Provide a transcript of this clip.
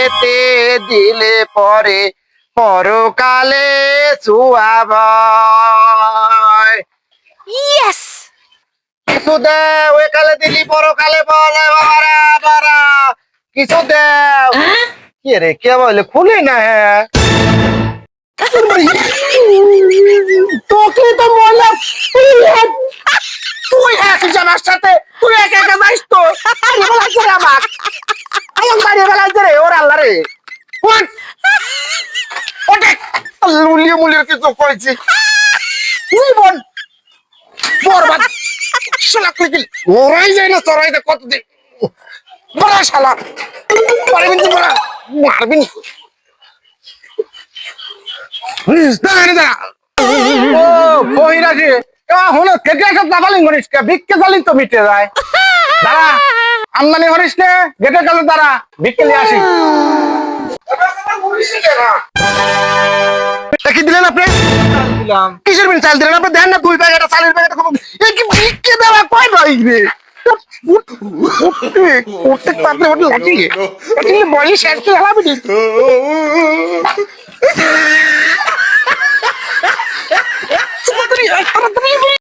যেতে দিলে পরে পরকালে সুয়াব। ইয়েস। কিছু দে ওই কালে দিলি পরকালে বলে বাবারা বারা কিছু দে। কি রে কে বলে খুলি না হ্যাঁ তোকে তো বললাম তুই আসিস আমার সাথে, তুই একা একা যাইস তো আমার আমার বাড়ি বেলাইছে রে ওর আল্লাহ রে ওটা মুলিয়ে মুলিয়ে কিছু করেছি জীবন বরবাদ। শালা কই গেলি ওরাই যায় না তোরাই দে কতদিন বড় শালা পারবি না বড় মারবি না দাঁড়া দাঁড়া। ও কইরা যে হলো কেটে একটা দাবালিং করিস কে ভিক্ষে জালিং তো মিটে যায়। দাঁড়া আমদানি করিস কে গেটে গেলে দাঁড়া ভিক্ষে নিয়ে আসি। কি দিলেন আপনি? দিলাম। কিসের বিন চাল দিলেন আপনি? দেন না 2 প্যাকেট চালের প্যাকেট এই কি ভিক্ষে দেওয়া কয় ভাই রে উঠতে পারলে ওটা লাগিয়ে বলি শেষ করে হালাবি